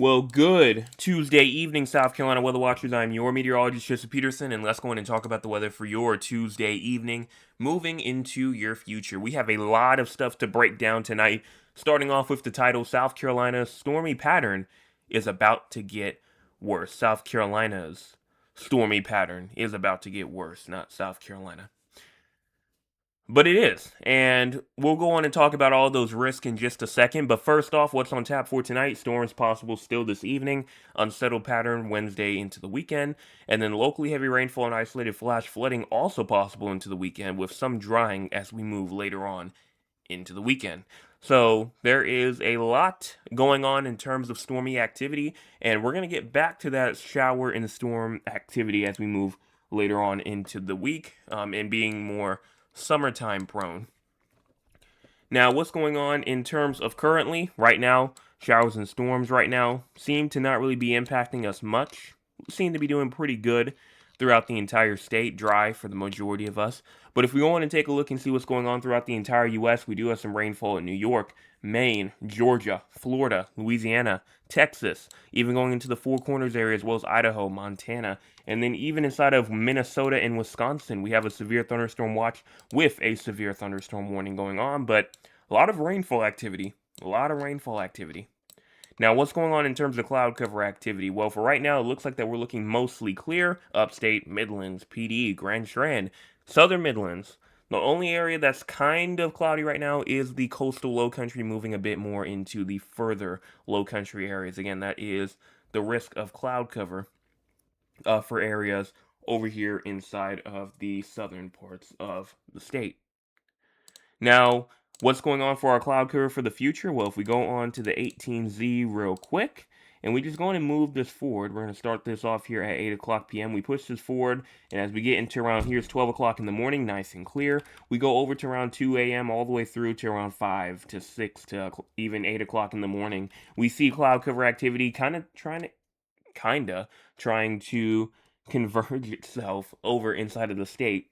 Well, good Tuesday evening, South Carolina weather watchers. I'm your meteorologist, Joseph Peterson, and let's go in and talk about the weather for your Tuesday evening moving into your future. We have a lot of stuff to break down tonight, starting off with the title South Carolina's stormy pattern is about to get worse. South Carolina's stormy pattern is about to get worse, not South Carolina. But it is. And we'll go on and talk about all those risks in just a second. But first off, what's on tap for tonight? Storms possible still this evening. Unsettled pattern Wednesday into the weekend. And then locally heavy rainfall and isolated flash flooding also possible into the weekend with some drying as we move later on into the weekend. So there is a lot going on in terms of stormy activity. And we're going to get back to that shower and storm activity as we move later on into the week and being more summertime prone. Now, what's going on in terms of currently, right now, showers and storms right now seem to not really be impacting us much. We seem to be doing pretty good throughout the entire state, dry for the majority of us. But if we want to take a look and see what's going on throughout the entire U.S., we do have some rainfall in New York, Maine, Georgia, Florida, Louisiana, Texas, even going into the Four Corners area as well as Idaho, Montana, and then even inside of Minnesota and Wisconsin, we have a severe thunderstorm watch with a severe thunderstorm warning going on, but a lot of rainfall activity. A lot of rainfall activity. Now, what's going on in terms of cloud cover activity? Well, for right now, it looks like that we're looking mostly clear. Upstate, Midlands, PD, Grand Strand, Southern Midlands. The only area that's kind of cloudy right now is the coastal low country, moving a bit more into the further low country areas. Again, that is the risk of cloud cover for areas over here inside of the southern parts of the state. Now, what's going on for our cloud cover for the future? Well, if we go on to the 18Z real quick, and we just go on and move this forward, we're going to start this off here at 8 o'clock p.m. We push this forward, and as we get into around here, it's 12 o'clock in the morning, nice and clear. We go over to around 2 a.m. all the way through to around 5 to 6 to even 8 o'clock in the morning. We see cloud cover activity trying to converge itself over inside of the state,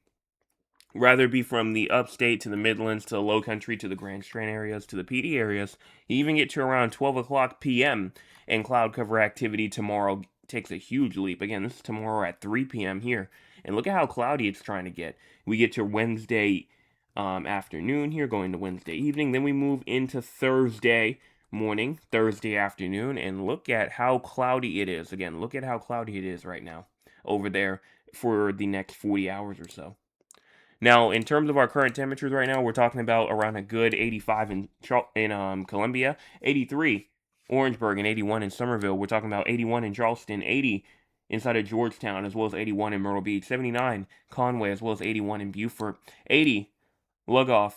rather be from the upstate to the Midlands to the Low Country to the Grand Strand areas to the PD areas. You even get to around 12 o'clock p.m. and cloud cover activity tomorrow takes a huge leap. Again, this is tomorrow at 3 p.m. here, and look at how cloudy it's trying to get. We get to Wednesday afternoon here, going to Wednesday evening. Then we move into Thursday morning, Thursday afternoon, and look at how cloudy it is. Again, look at how cloudy it is right now over there for the next 40 hours or so. Now, in terms of our current temperatures right now, we're talking about around a good 85 in Columbia, 83 Orangeburg, and 81 in Somerville. We're talking about 81 in Charleston, 80 inside of Georgetown, as well as 81 in Myrtle Beach, 79 Conway, as well as 81 in Beaufort, 80 Lugoff,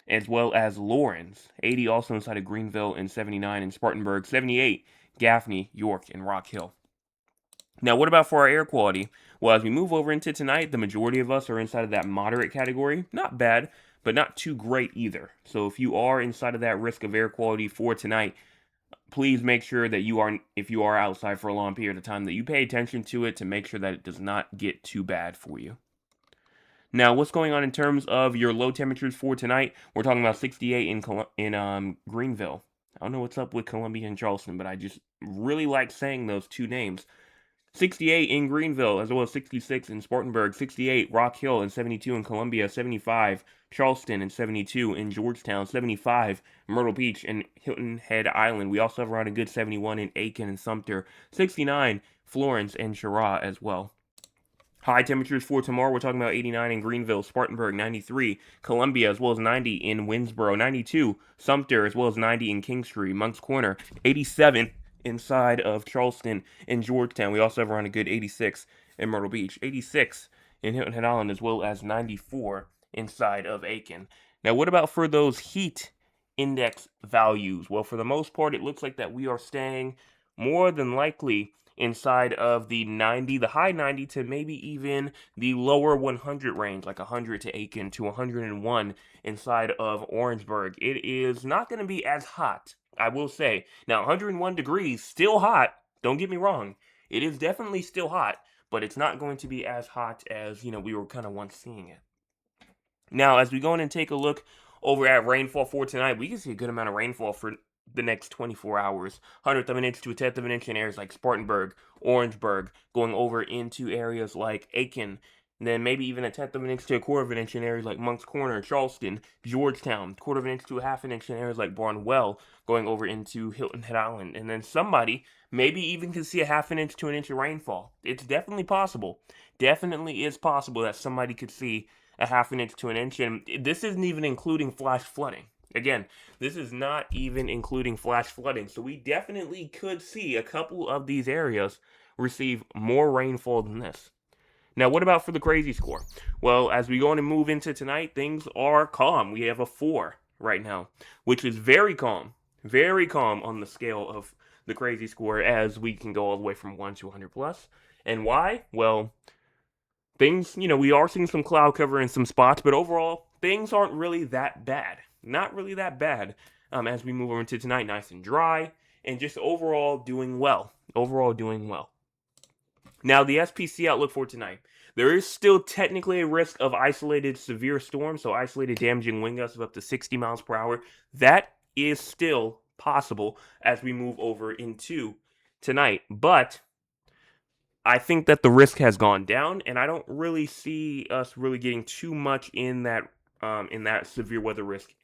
as well as Lawrence, 80 also inside of Greenville, and 79 in Spartanburg, 78 Gaffney, York, and Rock Hill. Now, what about for our air quality? Well, as we move over into tonight, the majority of us are inside of that moderate category. Not bad, but not too great either. So if you are inside of that risk of air quality for tonight, please make sure that if you are outside for a long period of time, that you pay attention to it to make sure that it does not get too bad for you. Now, what's going on in terms of your low temperatures for tonight? We're talking about 68 in Greenville. I don't know what's up with Columbia and Charleston, but I just really like saying those two names. 68 in Greenville, as well as 66 in Spartanburg, 68 Rock Hill, and 72 in Columbia, 75 Charleston, and 72 in Georgetown, 75 Myrtle Beach and Hilton Head Island. We also have around a good 71 in Aiken and Sumter, 69 Florence and Cheraw as well. High temperatures for tomorrow, we're talking about 89 in Greenville, Spartanburg, 93 Columbia, as well as 90 in Winsboro, 92 Sumter, as well as 90 in Kingstree, Moncks Corner, 87 inside of Charleston and Georgetown. We also have around a good 86 in Myrtle Beach, 86 in Hilton Head Island, as well as 94 inside of Aiken. Now, what about for those heat index values? Well, for the most part, it looks like that we are staying more than likely inside of the 90, the high 90 to maybe even the lower 100 range, like 100 to Aiken to 101 inside of Orangeburg. It is not going to be as hot, I will say. Now, 101 degrees, still hot. Don't get me wrong. It is definitely still hot, but it's not going to be as hot as, we were kind of once seeing it. Now, as we go in and take a look over at rainfall for tonight, we can see a good amount of rainfall for the next 24 hours. 100th of an inch to a 10th of an inch in areas like Spartanburg, Orangeburg, going over into areas like Aiken, and then maybe even a 10th of an inch to a quarter of an inch in areas like Moncks Corner, Charleston, Georgetown, quarter of an inch to a half an inch in areas like Barnwell, going over into Hilton Head Island. And then somebody maybe even can see a half an inch to an inch of rainfall. It's definitely possible. Definitely is possible that somebody could see a half an inch to an inch. And this isn't even including flash flooding. Again, this is not even including flash flooding. So we definitely could see a couple of these areas receive more rainfall than this. Now, what about for the crazy score? Well, as we go on and move into tonight, things are calm. We have a 4 right now, which is very calm on the scale of the crazy score, as we can go all the way from 1 to 100 plus. And why? Well, things, we are seeing some cloud cover in some spots, but overall, things aren't really that bad. Not really that bad as we move over into tonight. Nice and dry, and just overall doing well. Now, the SPC outlook for tonight. There is still technically a risk of isolated severe storms, so isolated damaging wind gusts of up to 60 miles per hour. That is still possible as we move over into tonight. But I think that the risk has gone down, and I don't really see us really getting too much in that severe weather risk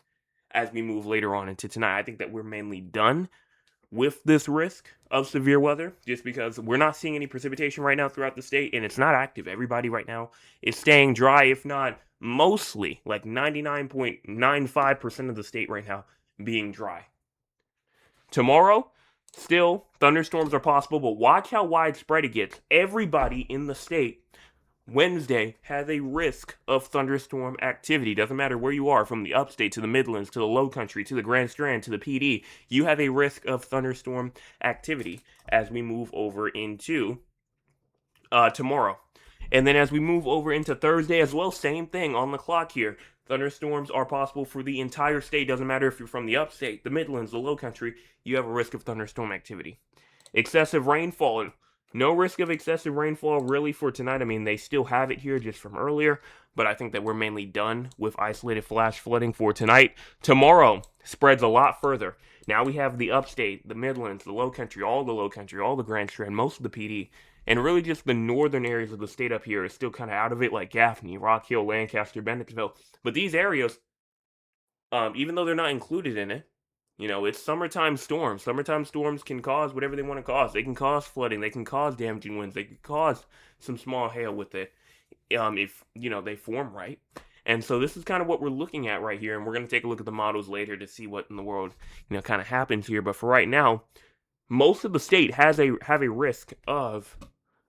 as we move later on into tonight. I think that we're mainly done with this risk of severe weather, just because we're not seeing any precipitation right now throughout the state, and it's not active. Everybody right now is staying dry, if not mostly, like 99.95% of the state right now being dry. Tomorrow, still, thunderstorms are possible, but watch how widespread it gets. Everybody in the state Wednesday has a risk of thunderstorm activity. Doesn't matter where you are, from the upstate to the Midlands to the Low Country to the Grand Strand to the PD, you have a risk of thunderstorm activity as we move over into tomorrow. And then as we move over into Thursday as well, same thing on the clock here. Thunderstorms are possible for the entire state. Doesn't matter if you're from the upstate, the Midlands, the Low Country, you have a risk of thunderstorm activity. Excessive rainfall. No risk of excessive rainfall really for tonight. I mean, they still have it here just from earlier, but I think that we're mainly done with isolated flash flooding for tonight. Tomorrow spreads a lot further. Now we have the upstate, the Midlands, the Low Country, all the Grand Strand, most of the PD, and really just the northern areas of the state up here is still kind of out of it, like Gaffney, Rock Hill, Lancaster, Bennettsville. But these areas, even though they're not included in it, it's summertime storms. Summertime storms can cause whatever they want to cause. They can cause flooding. They can cause damaging winds. They can cause some small hail with it if, they form right. And so this is kind of what we're looking at right here. And we're going to take a look at the models later to see what in the world, kind of happens here. But for right now, most of the state have a risk of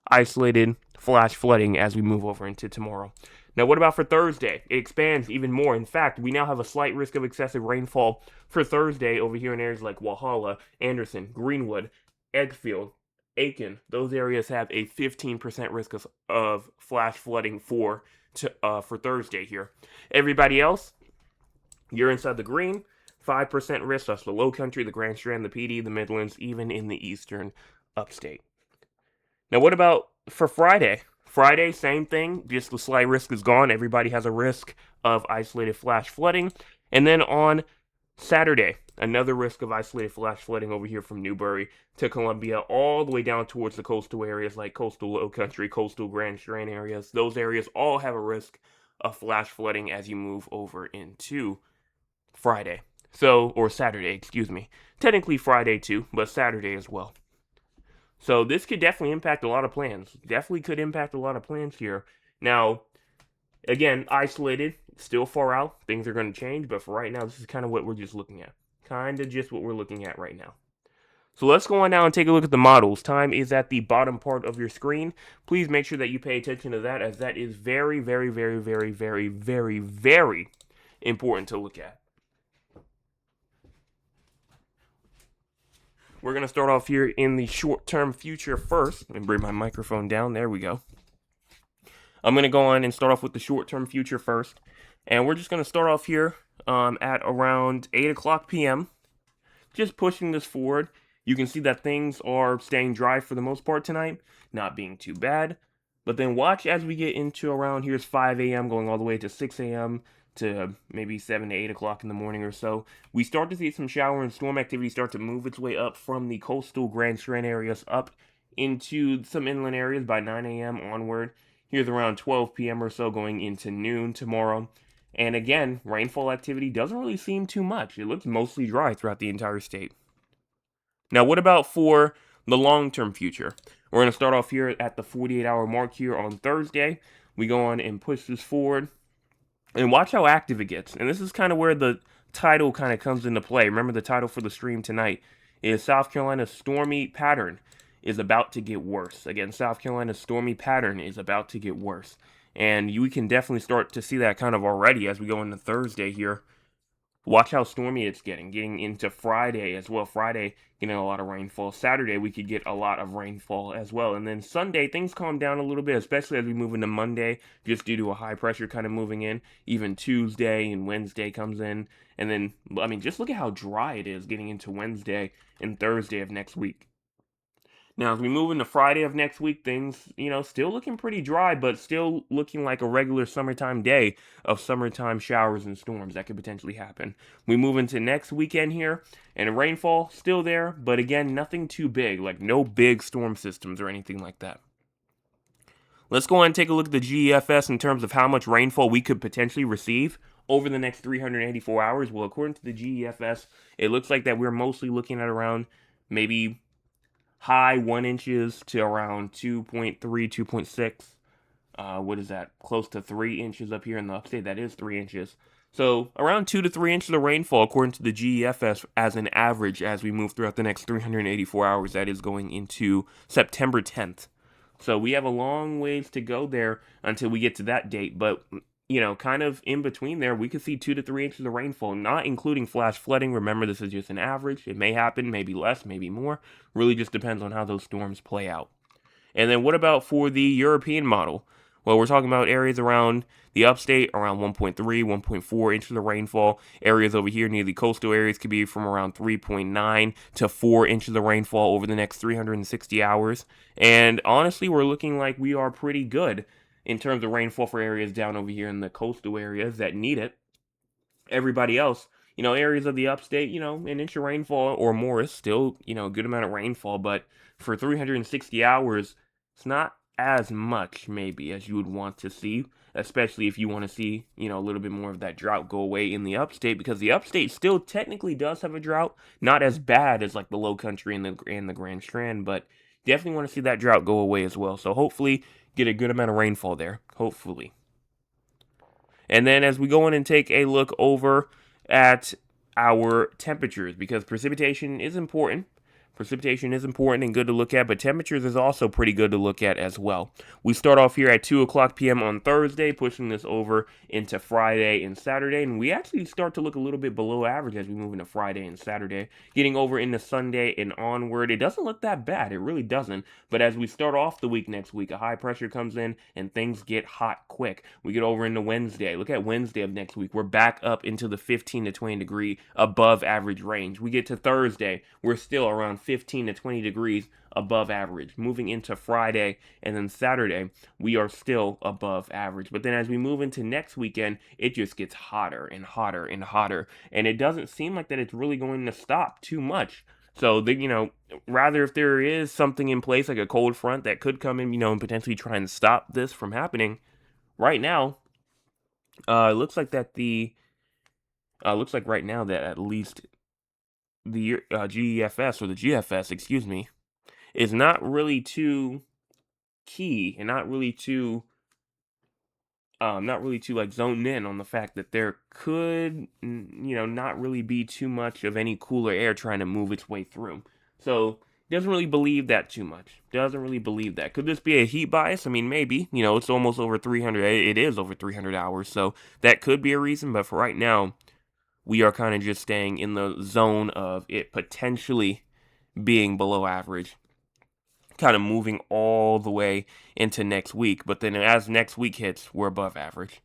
isolated flash flooding as we move over into tomorrow. Now, what about for Thursday? It expands even more. In fact, we now have a slight risk of excessive rainfall for Thursday over here in areas like Walhalla, Anderson, Greenwood, Edgefield, Aiken. Those areas have a 15% risk of flash flooding for Thursday here. Everybody else, you're inside the green. 5% risk. That's the Low Country, the Grand Strand, the PD, the Midlands, even in the eastern upstate. Now, what about for Friday? Friday, same thing, just the slight risk is gone. Everybody has a risk of isolated flash flooding. And then on Saturday, another risk of isolated flash flooding over here from Newbury to Columbia, all the way down towards the coastal areas like coastal Low Country, coastal Grand Strand areas. Those areas all have a risk of flash flooding as you move over into Friday. Or Saturday, excuse me. Technically Friday too, but Saturday as well. So this could definitely impact a lot of plans. Definitely could impact a lot of plans here. Now, again, isolated, still far out. Things are going to change, but for right now, this is kind of what we're just looking at. Kind of just what we're looking at right now. So let's go on now and take a look at the models. Time is at the bottom part of your screen. Please make sure that you pay attention to that, as that is very, very, very, very, very, very, very important to look at. We're going to start off here in the short-term future first. Let me bring my microphone down. There we go. I'm going to go on and start off with the short-term future first. And we're just going to start off here at around 8 o'clock p.m. Just pushing this forward. You can see that things are staying dry for the most part tonight. Not being too bad. But then watch as we get into around here's 5 a.m. going all the way to 6 a.m., to maybe 7 to 8 o'clock in the morning or so, we start to see some shower and storm activity start to move its way up from the coastal Grand Strand areas up into some inland areas by 9 a.m. onward. Here's around 12 p.m. or so going into noon tomorrow. And again, rainfall activity doesn't really seem too much. It looks mostly dry throughout the entire state. Now, what about for the long-term future? We're going to start off here at the 48-hour mark here on Thursday. We go on and push this forward and watch how active it gets. And this is kind of where the title kind of comes into play. Remember, the title for the stream tonight is South Carolina's stormy pattern is about to get worse. Again, South Carolina's stormy pattern is about to get worse. And we can definitely start to see that kind of already as we go into Thursday here. Watch how stormy it's getting into Friday as well. Friday, getting a lot of rainfall. Saturday, we could get a lot of rainfall as well. And then Sunday, things calm down a little bit, especially as we move into Monday, just due to a high pressure kind of moving in. Even Tuesday and Wednesday comes in. And then, I mean, just look at how dry it is getting into Wednesday and Thursday of next week. Now, as we move into Friday of next week, things, still looking pretty dry, but still looking like a regular summertime day of summertime showers and storms that could potentially happen. We move into next weekend here, and rainfall still there, but again, nothing too big, like no big storm systems or anything like that. Let's go ahead and take a look at the GEFS in terms of how much rainfall we could potentially receive over the next 384 hours. Well, according to the GEFS, it looks like that we're mostly looking at around maybe high 1 inches to around 2.3, 2.6. What is that? Close to 3 inches up here in the upstate. That is 3 inches. So around 2 to 3 inches of rainfall, according to the GEFS, as an average as we move throughout the next 384 hours. That is going into September 10th. So we have a long ways to go there until we get to that date. But kind of in between there, we could see 2 to 3 inches of rainfall, not including flash flooding. Remember, this is just an average. It may happen, maybe less, maybe more. Really just depends on how those storms play out. And then what about for the European model? Well, we're talking about areas around the upstate, around 1.3, 1.4 inches of rainfall. Areas over here near the coastal areas could be from around 3.9 to 4 inches of rainfall over the next 360 hours. And honestly, we're looking like we are pretty good in terms of rainfall for areas down over here in the coastal areas that need it. Everybody else, areas of the upstate, an inch of rainfall or more is still, a good amount of rainfall. But for 360 hours, it's not as much, maybe, as you would want to see, especially if you want to see, a little bit more of that drought go away in the upstate, because the upstate still technically does have a drought, not as bad as like the low country and the Grand Strand, but definitely want to see that drought go away as well. So hopefully get a good amount of rainfall there, hopefully. And then as we go in and take a look over at our temperatures, because precipitation is important. Precipitation is important and good to look at, but temperatures is also pretty good to look at as well. We start off here at 2 o'clock p.m. on Thursday, pushing this over into Friday and Saturday, and we actually start to look a little bit below average as we move into Friday and Saturday, getting over into Sunday and onward. It doesn't look that bad, it really doesn't, but as we start off the week next week, a high pressure comes in and things get hot quick. We get over into Wednesday. Look at Wednesday of next week. We're back up into the 15 to 20 degree above average range. We get to Thursday, we're still around 15 to 20 degrees above average. Moving into Friday and then Saturday, we are still above average. But then as we move into next weekend, it just gets hotter and hotter and hotter. And it doesn't seem like that it's really going to stop too much. So, rather if there is something in place like a cold front that could come in, and potentially try and stop this from happening, right now, it looks like that right now that at least the GEFS or the GFS, excuse me, is not really too key and not really too like zoned in on the fact that there could, not really be too much of any cooler air trying to move its way through. So doesn't really believe that too much. Doesn't really believe that. Could this be a heat bias? I mean, maybe. It's almost over 300. It is over 300 hours, so that could be a reason. But for right now, we are kind of just staying in the zone of it potentially being below average, kind of moving all the way into next week. But then as next week hits, we're above average.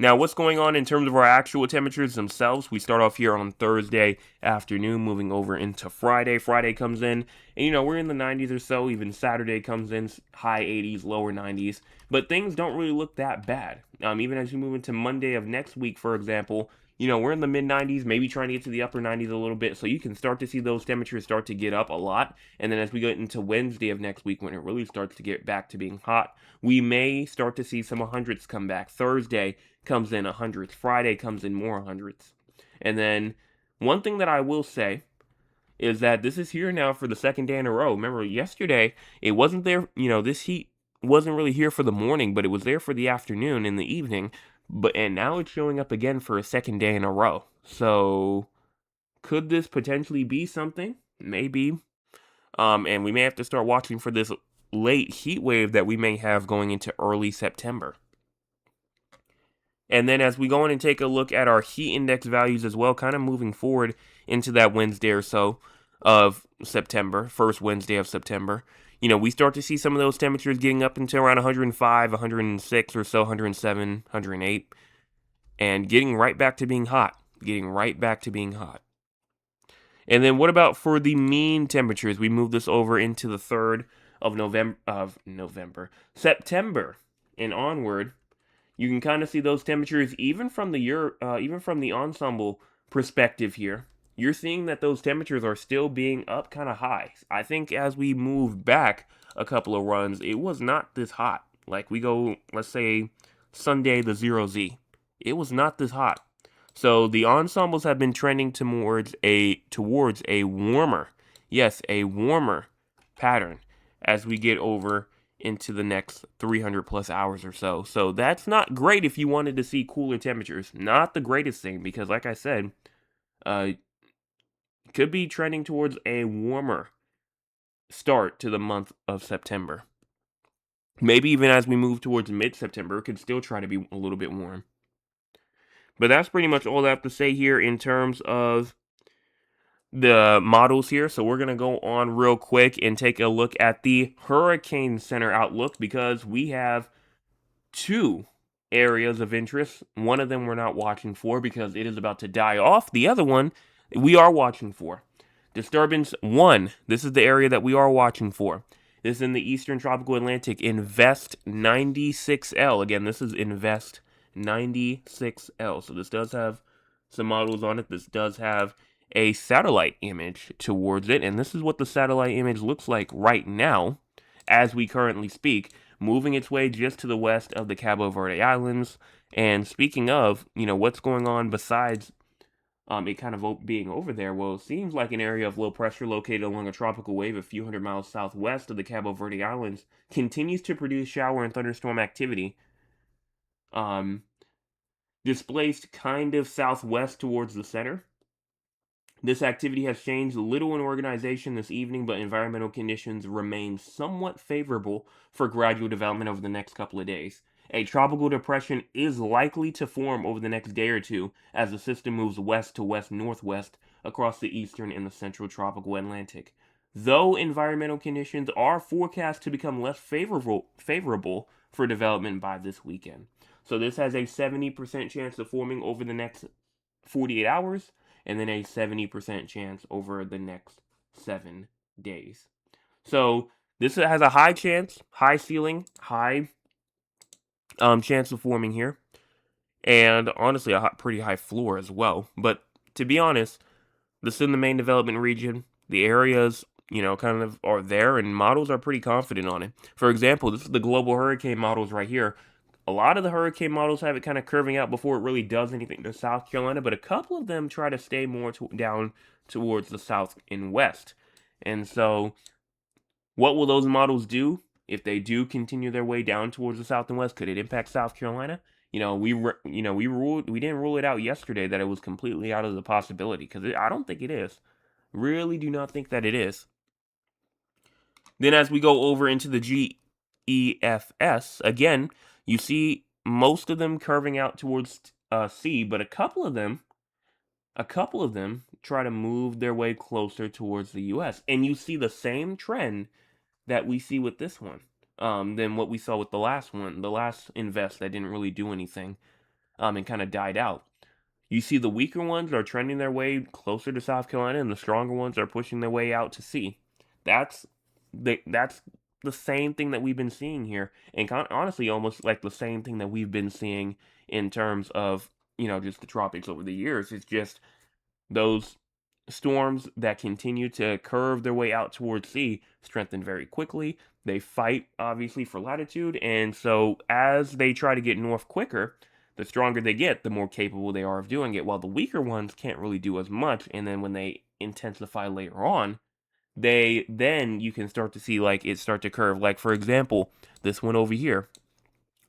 Now, what's going on in terms of our actual temperatures themselves? We start off here on Thursday afternoon, moving over into Friday. Friday comes in, and we're in the 90s or so. Even Saturday comes in, high 80s, lower 90s. But things don't really look that bad. Even as you move into Monday of next week, for example, we're in the mid 90s, maybe trying to get to the upper 90s a little bit. So you can start to see those temperatures start to get up a lot. And then as we get into Wednesday of next week, when it really starts to get back to being hot, we may start to see some hundreds come back. Thursday comes in hundreds. Friday comes in more hundreds. And then one thing that I will say is that this is here now for the second day in a row. Remember, yesterday it wasn't there. This heat wasn't really here for the morning, but it was there for the afternoon and the evening. And now it's showing up again for a second day in a row. So could this potentially be something? Maybe. And we may have to start watching for this late heat wave that we may have going into early September. And then as we go in and take a look at our heat index values as well, kind of moving forward into that Wednesday or so of September, first Wednesday of September, we start to see some of those temperatures getting up into around 105, 106 or so, 107, 108, and getting right back to being hot. And then what about for the mean temperatures? We move this over into the 3rd of September and onward. You can kind of see those temperatures even from the ensemble perspective here. You're seeing that those temperatures are still being up kind of high. I think as we move back a couple of runs, it was not this hot. Like we go, let's say Sunday the 0Z, it was not this hot. So the ensembles have been trending towards a warmer, yes, a warmer pattern as we get over into the next 300 plus hours or so. So that's not great if you wanted to see cooler temperatures. Not the greatest thing because, like I said, could be trending towards a warmer start to the month of September. Maybe even as we move towards mid-September, it could still try to be a little bit warm. But that's pretty much all I have to say here in terms of the models here. So we're going to go on real quick and take a look at the Hurricane Center outlook because we have 2 areas of interest. One of them we're not watching for because it is about to die off. The other one we are watching for. Disturbance 1. This is the area that we are watching for. This is in the Eastern Tropical Atlantic. Invest 96L. Again, this is Invest 96L. So this does have some models on it. This does have a satellite image towards it. And this is what the satellite image looks like right now as we currently speak, moving its way just to the west of the Cabo Verde Islands. And speaking of, what's going on besides it kind of being over there, well, it seems like an area of low pressure located along a tropical wave a few hundred miles southwest of the Cabo Verde Islands continues to produce shower and thunderstorm activity. Displaced kind of southwest towards the center. This activity has changed little in organization this evening, but environmental conditions remain somewhat favorable for gradual development over the next couple of days. A tropical depression is likely to form over the next day or two as the system moves west to west-northwest across the eastern and the central tropical Atlantic. Though environmental conditions are forecast to become less favorable for development by this weekend. So this has a 70% chance of forming over the next 48 hours, and then a 70% chance over the next 7 days. So this has a high chance, high ceiling, high chance of forming here, and honestly a pretty high floor as well. But to be honest, this is in the main development region. The areas, kind of are there, and models are pretty confident on it. For example, this is the global hurricane models right here. A lot of the hurricane models have it kind of curving out before it really does anything to South Carolina, but a couple of them try to stay more down towards the south and west. And so, what will those models do if they do continue their way down towards the south and west? Could it impact South Carolina? We didn't rule it out yesterday that it was completely out of the possibility because I don't think it is. Really, do not think that it is. Then, as we go over into the GEFS again, you see most of them curving out towards C, but a couple of them try to move their way closer towards the U.S. And you see the same trend that we see with this one than what we saw with the last one, the last invest that didn't really do anything. and kind of died out. You see the weaker ones are trending their way closer to South Carolina, and the stronger ones are pushing their way out to sea. That's that's the same thing that we've been seeing here, and honestly, almost like the same thing that we've been seeing in terms of just the tropics over the years. It's just those storms that continue to curve their way out towards sea strengthen very quickly. They fight, obviously, for latitude, and so as they try to get north quicker, the stronger they get, the more capable they are of doing it, while the weaker ones can't really do as much, and then when they intensify later on, then you can start to see like it start to curve. Like, for example, this one over here,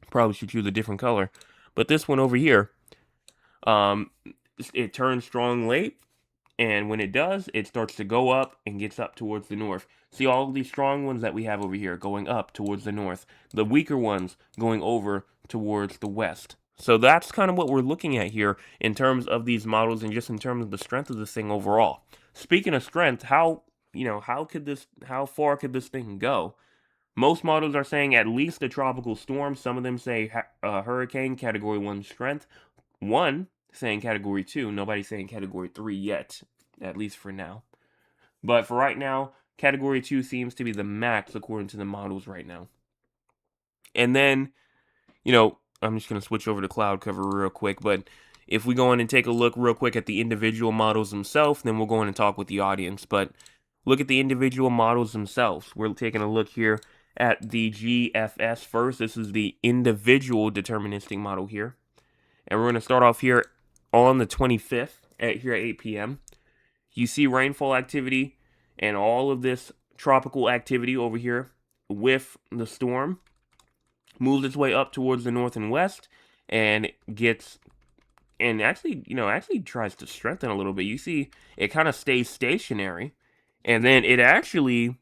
probably should choose a different color, but this one over here, um, it turns strong late, and when it does, it starts to go up and gets up towards the north. See all of these strong ones that we have over here going up towards the north. The weaker ones going over towards the west. So that's kind of what we're looking at here in terms of these models and just in terms of the strength of this thing overall. Speaking of strength, how far could this thing go? Most models are saying at least a tropical storm. Some of them say hurricane category 1 strength. One saying category 2. Nobody's saying category 3 yet, at least for now. But for right now, category 2 seems to be the max according to the models right now. And then, I'm just going to switch over to cloud cover real quick, but if we go in and take a look real quick at the individual models themselves, then we'll go in and talk with the audience. But look at the individual models themselves. We're taking a look here at the GFS first. This is the individual deterministic model here. And we're going to start off here on the 25th here at 8 p.m. You see rainfall activity and all of this tropical activity over here with the storm moves its way up towards the north and west and actually tries to strengthen a little bit. You see it kind of stays stationary, and then it actually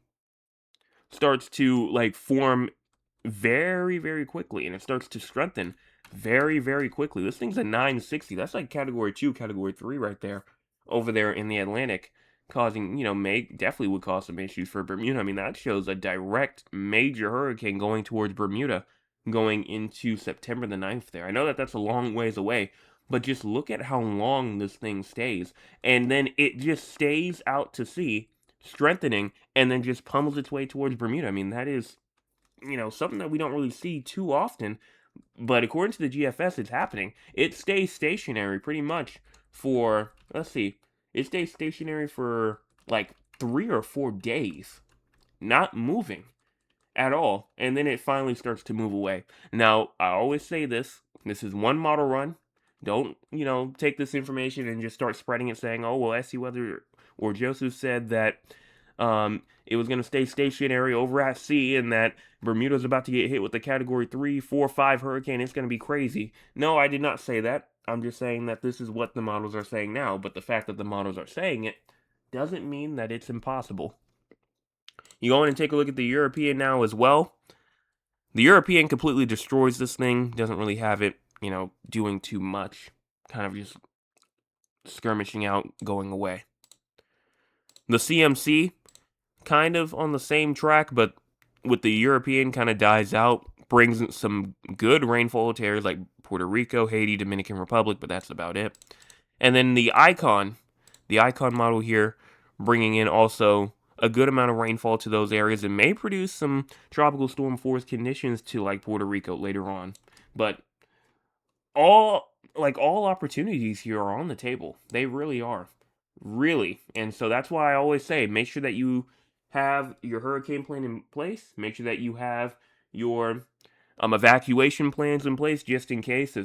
starts to like form very, very quickly, and it starts to strengthen very, very quickly. This thing's a 960. That's like category 2, category 3 right there, over there in the Atlantic, causing, definitely would cause some issues for Bermuda. I mean, that shows a direct major hurricane going towards Bermuda going into September the 9th there. I know that that's a long ways away, but just look at how long this thing stays. And then it just stays out to sea, strengthening, and then just pummels its way towards Bermuda. I mean, that is something that we don't really see too often, but according to the GFS, it's happening. It stays stationary pretty much for, it stays stationary for like 3 or 4 days, not moving at all, and then it finally starts to move away. Now, I always say this is one model run. Don't, take this information and just start spreading it saying, oh, well, SC Weather or Joseph said that it was going to stay stationary over at sea and that Bermuda's about to get hit with a category 3, 4, 5 hurricane. It's going to be crazy. No, I did not say that. I'm just saying that this is what the models are saying now, but the fact that the models are saying it doesn't mean that it's impossible. You go in and take a look at the European now as well. The European completely destroys this thing, doesn't really have it, doing too much, kind of just skirmishing out, going away. The CMC, kind of on the same track, but with the European kind of dies out, brings some good rainfall to areas like Puerto Rico, Haiti, Dominican Republic, but that's about it. And then the Icon model here, bringing in also a good amount of rainfall to those areas and may produce some tropical storm force conditions to like Puerto Rico later on. But all opportunities here are on the table. They really are. Really. And so that's why I always say make sure that you have your hurricane plan in place. Make sure that you have your evacuation plans in place just in case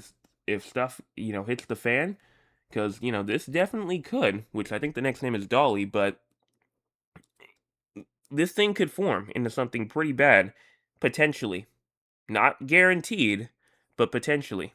if stuff, hits the fan. Because, this definitely could, which I think the next name is Dolly, but this thing could form into something pretty bad, potentially. Not guaranteed, but potentially.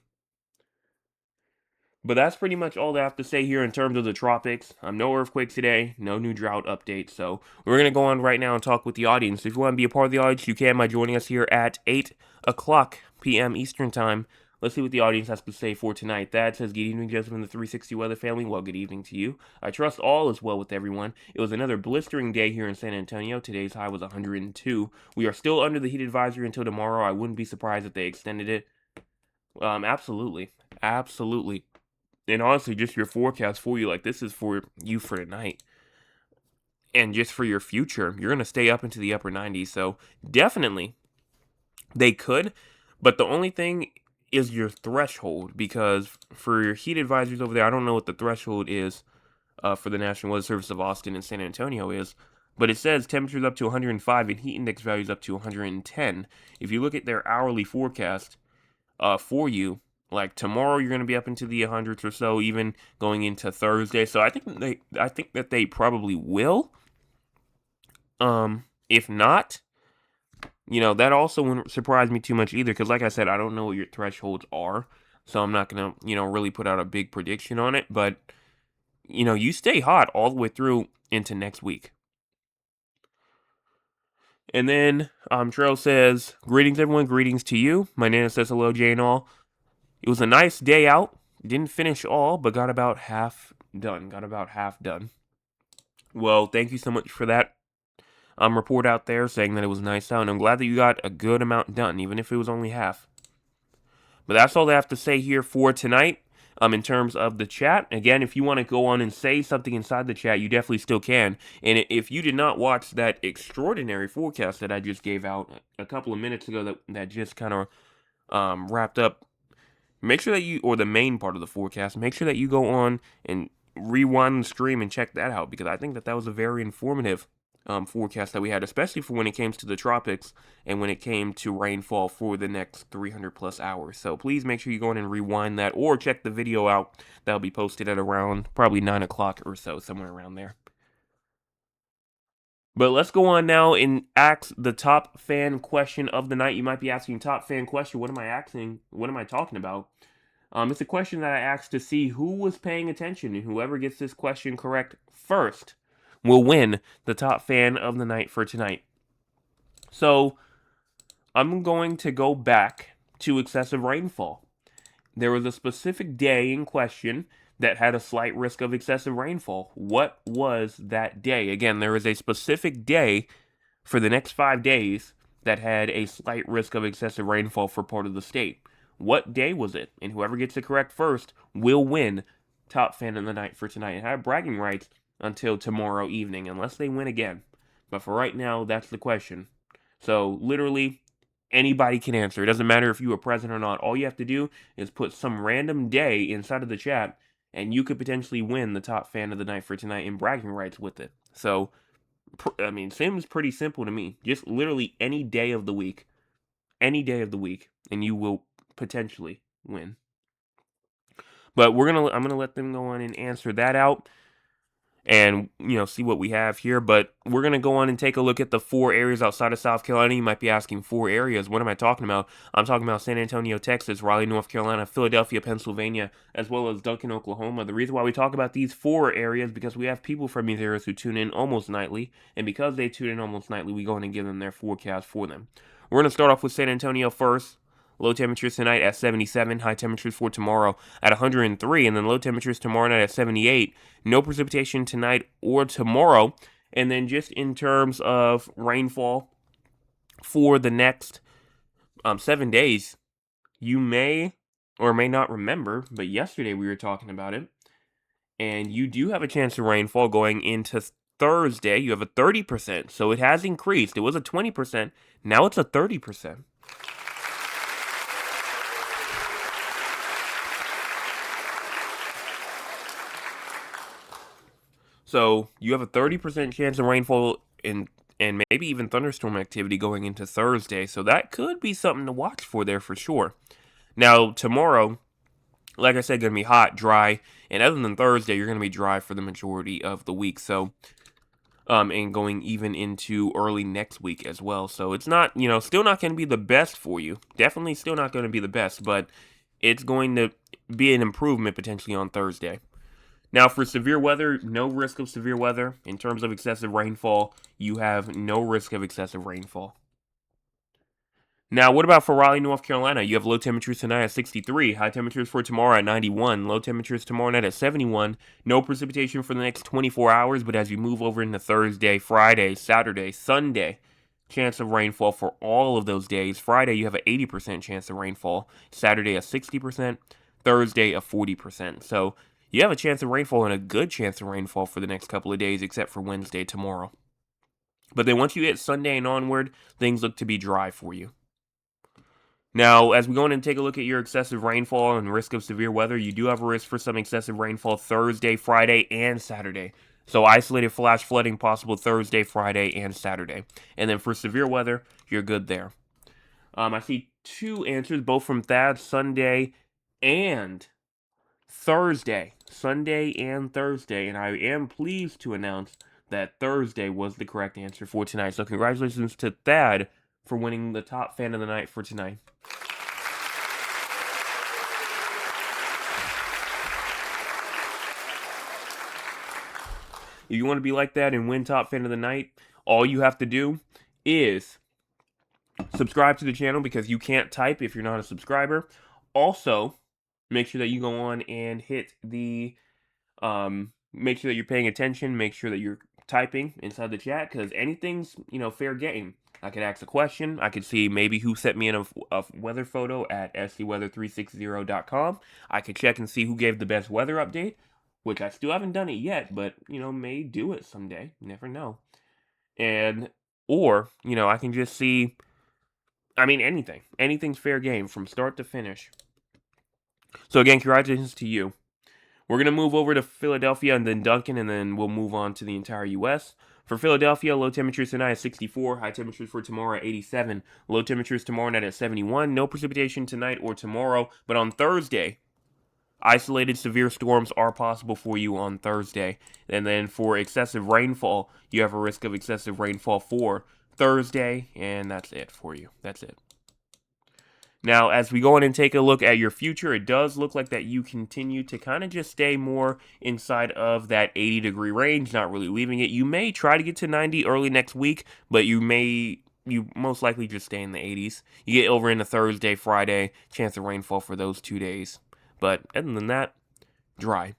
But that's pretty much all I have to say here in terms of the tropics. No earthquake today, no new drought update. So we're going to go on right now and talk with the audience. If you want to be a part of the audience, you can by joining us here at 8 o'clock p.m. Eastern Time. Let's see what the audience has to say for tonight. That says, good evening, Joseph and the 360 Weather family. Well, good evening to you. I trust all is well with everyone. It was another blistering day here in San Antonio. Today's high was 102. We are still under the heat advisory until tomorrow. I wouldn't be surprised if they extended it. Absolutely. Absolutely. And honestly, just your forecast for you, like this is for you for tonight. And just for your future, you're going to stay up into the upper 90s. So definitely they could. But the only thing is your threshold, because for your heat advisories over there, I don't know what the threshold is for the National Weather Service of Austin and San Antonio is. But it says temperatures up to 105 and heat index values up to 110. If you look at their hourly forecast for you, like tomorrow you're going to be up into the hundreds or so, even going into Thursday. So I think that they probably will. If not, that also wouldn't surprise me too much either, because like I said, I don't know what your thresholds are, so I'm not gonna really put out a big prediction on it. But you stay hot all the way through into next week. And then Trail says, "Greetings, everyone. Greetings to you. My Nana says hello, Jay and all. It was a nice day out. Didn't finish all, but got about half done. Well, thank you so much for that report out there saying that it was nice out. And I'm glad that you got a good amount done, even if it was only half. But that's all I have to say here for tonight. In terms of the chat, again, if you want to go on and say something inside the chat, you definitely still can. And if you did not watch that extraordinary forecast that I just gave out a couple of minutes ago, that just kind of wrapped up, make sure that or the main part of the forecast, make sure that you go on and rewind the stream and check that out, because I think that was a very informative forecast that we had, especially for when it came to the tropics and when it came to rainfall for the next 300 plus hours. So please make sure you go in and rewind that, or check the video out. That'll be posted at around probably 9 o'clock or so, somewhere around there. But let's go on now and ask the top fan question of the night. You might be asking, top fan question, what am I asking? What am I talking about? It's a question that I asked to see who was paying attention, and whoever gets this question correct first will win the top fan of the night for tonight. So, I'm going to go back to excessive rainfall. There was a specific day in question that had a slight risk of excessive rainfall. What was that day? Again, there is a specific day for the next 5 days that had a slight risk of excessive rainfall for part of the state. What day was it? And whoever gets it correct first will win top fan of the night for tonight and have bragging rights until tomorrow evening, unless they win again. But for right now, that's the question. So literally, anybody can answer. It doesn't matter if you were present or not. All you have to do is put some random day inside of the chat, and you could potentially win the top fan of the night for tonight and bragging rights with it. So, I mean, seems pretty simple to me. Just literally any day of the week, and you will potentially win. But I'm gonna let them go on and answer that out, and see what we have here. But we're gonna go on and take a look at the 4 areas outside of South Carolina. You might be asking, 4 areas, what am I talking about? I'm talking about San Antonio, Texas, Raleigh, North Carolina, Philadelphia, Pennsylvania, as well as Duncan, Oklahoma. The reason why we talk about these 4 areas, because we have people from these areas who tune in almost nightly, and because they tune in almost nightly, we go in and give them their forecast for them. We're gonna start off with San Antonio first. Low temperatures tonight at 77. High temperatures for tomorrow at 103. And then low temperatures tomorrow night at 78. No precipitation tonight or tomorrow. And then just in terms of rainfall for the next 7 days, you may or may not remember, but yesterday we were talking about it. And you do have a chance of rainfall going into Thursday. You have a 30%. So it has increased. It was a 20%. Now it's a 30%. So you have a 30% chance of rainfall and maybe even thunderstorm activity going into Thursday. So that could be something to watch for there for sure. Now, tomorrow, like I said, going to be hot, dry, and other than Thursday, you're going to be dry for the majority of the week. So, and going even into early next week as well. So it's not, still not going to be the best for you. Definitely still not going to be the best, but it's going to be an improvement potentially on Thursday. Now, for severe weather, no risk of severe weather. In terms of excessive rainfall, you have no risk of excessive rainfall. Now, what about for Raleigh, North Carolina? You have low temperatures tonight at 63, high temperatures for tomorrow at 91, low temperatures tomorrow night at 71, no precipitation for the next 24 hours, but as you move over into Thursday, Friday, Saturday, Sunday, chance of rainfall for all of those days. Friday, you have an 80% chance of rainfall. Saturday, a 60%. Thursday, a 40%. So you have a chance of rainfall and a good chance of rainfall for the next couple of days, except for Wednesday, tomorrow. But then once you hit Sunday and onward, things look to be dry for you. Now, as we go in and take a look at your excessive rainfall and risk of severe weather, you do have a risk for some excessive rainfall Thursday, Friday, and Saturday. So isolated flash flooding possible Thursday, Friday, and Saturday. And then for severe weather, you're good there. I see two answers, both from Thad, Sunday and Thursday. Sunday and Thursday. And I am pleased to announce that Thursday was the correct answer for tonight. So congratulations to Thad for winning the top fan of the night for tonight. If you want to be like that and win top fan of the night, all you have to do is subscribe to the channel because you can't type if you're not a subscriber. Also, make sure that you go on and hit the, make sure that you're paying attention, make sure that you're typing inside the chat because anything's, fair game. I could ask a question. I could see maybe who sent me in a weather photo at scweather360.com. I could check and see who gave the best weather update, which I still haven't done it yet, but, may do it someday. You never know. Or, I can just see, anything. Anything's fair game from start to finish. So again, congratulations to you. We're going to move over to Philadelphia and then Duncan, and then we'll move on to the entire U.S. For Philadelphia, low temperatures tonight at 64, high temperatures for tomorrow at 87, low temperatures tomorrow night at 71, no precipitation tonight or tomorrow, but on Thursday, isolated severe storms are possible for you on Thursday. And then for excessive rainfall, you have a risk of excessive rainfall for Thursday, and that's it for you. That's it. Now, as we go in and take a look at your future, it does look like that you continue to kind of just stay more inside of that 80-degree range, not really leaving it. You may try to get to 90 early next week, but you most likely just stay in the 80s. You get over into Thursday, Friday, chance of rainfall for those 2 days. But other than that, dry.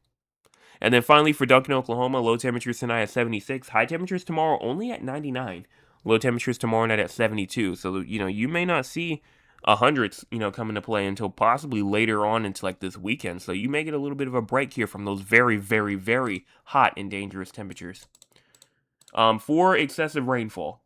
And then finally for Duncan, Oklahoma, low temperatures tonight at 76, high temperatures tomorrow only at 99, low temperatures tomorrow night at 72. So, you may not see 100s, come into play until possibly later on into like this weekend. So you may get a little bit of a break here from those very, very, very hot and dangerous temperatures. For excessive rainfall,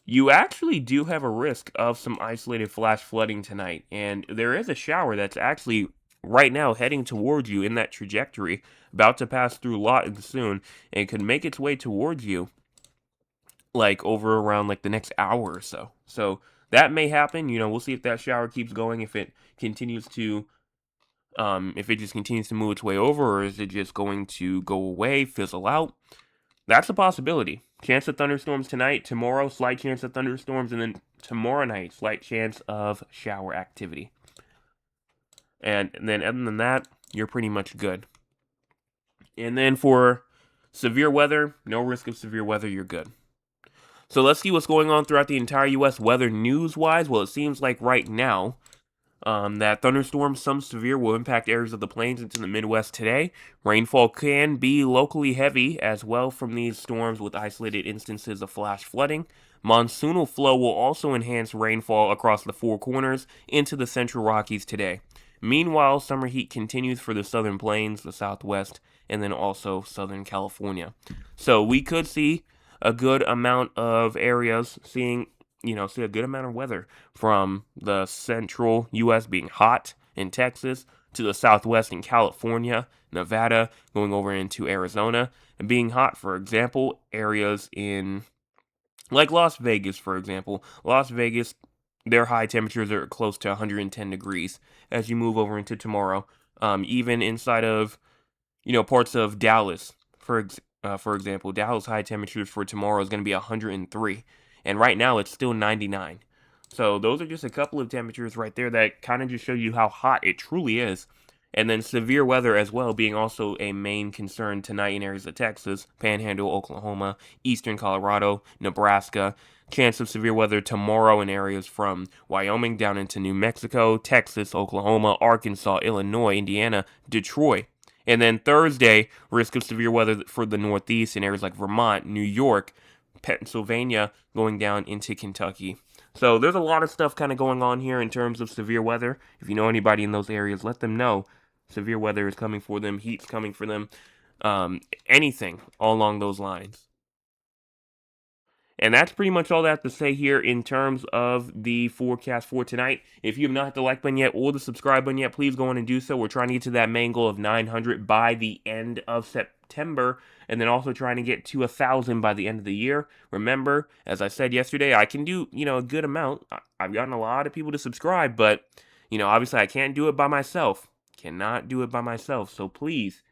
you actually do have a risk of some isolated flash flooding tonight. And there is a shower that's actually right now heading towards you in that trajectory, about to pass through Lawton soon, and could make its way towards you like over around like the next hour or so. So that may happen. We'll see if that shower keeps going, if it continues to, if it just continues to move its way over, or is it just going to go away, fizzle out? That's a possibility. Chance of thunderstorms tonight, tomorrow, slight chance of thunderstorms, and then tomorrow night, slight chance of shower activity. And then other than that, you're pretty much good. And then for severe weather, no risk of severe weather, you're good. So let's see what's going on throughout the entire U.S. weather news-wise. Well, it seems like right now that thunderstorms, some severe, will impact areas of the plains into the Midwest today. Rainfall can be locally heavy as well from these storms with isolated instances of flash flooding. Monsoonal flow will also enhance rainfall across the Four Corners into the Central Rockies today. Meanwhile, summer heat continues for the southern plains, the Southwest, and then also Southern California. So we could see a good amount of areas see a good amount of weather from the central U.S. being hot in Texas to the Southwest in California, Nevada, going over into Arizona, and being hot, for example, areas in like Las Vegas, for example. Las Vegas, their high temperatures are close to 110 degrees as you move over into tomorrow. Even inside of, parts of Dallas, for example, Dallas high temperatures for tomorrow is going to be 103. And right now it's still 99. So those are just a couple of temperatures right there that kind of just show you how hot it truly is. And then severe weather as well being also a main concern tonight in areas of Texas, Panhandle, Oklahoma, eastern Colorado, Nebraska. Chance of severe weather tomorrow in areas from Wyoming down into New Mexico, Texas, Oklahoma, Arkansas, Illinois, Indiana, Detroit. And then Thursday, risk of severe weather for the Northeast in areas like Vermont, New York, Pennsylvania going down into Kentucky. So there's a lot of stuff kind of going on here in terms of severe weather. If you know anybody in those areas, let them know. Severe weather is coming for them. Heat's coming for them. Anything along those lines. And that's pretty much all I have to say here in terms of the forecast for tonight. If you have not hit the like button yet or the subscribe button yet, please go on and do so. We're trying to get to that main goal of 900 by the end of September, and then also trying to get to 1,000 by the end of the year. Remember, as I said yesterday, I can do, a good amount. I've gotten a lot of people to subscribe, but, obviously I can't do it by myself. Cannot do it by myself. So please,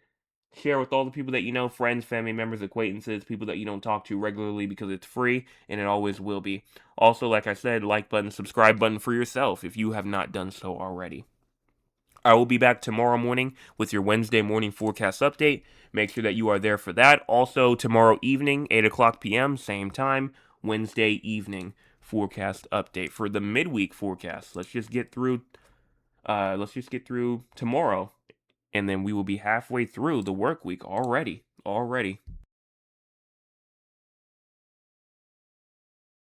share with all the people that you know, friends, family members, acquaintances, people that you don't talk to regularly, because it's free and it always will be. Also, like I said, like button, subscribe button for yourself if you have not done so already. I will be back tomorrow morning with your Wednesday morning forecast update. Make sure that you are there for that. Also, tomorrow evening, 8 o'clock p.m., same time, Wednesday evening forecast update for the midweek forecast. Let's just get through tomorrow, and then we will be halfway through the work week already.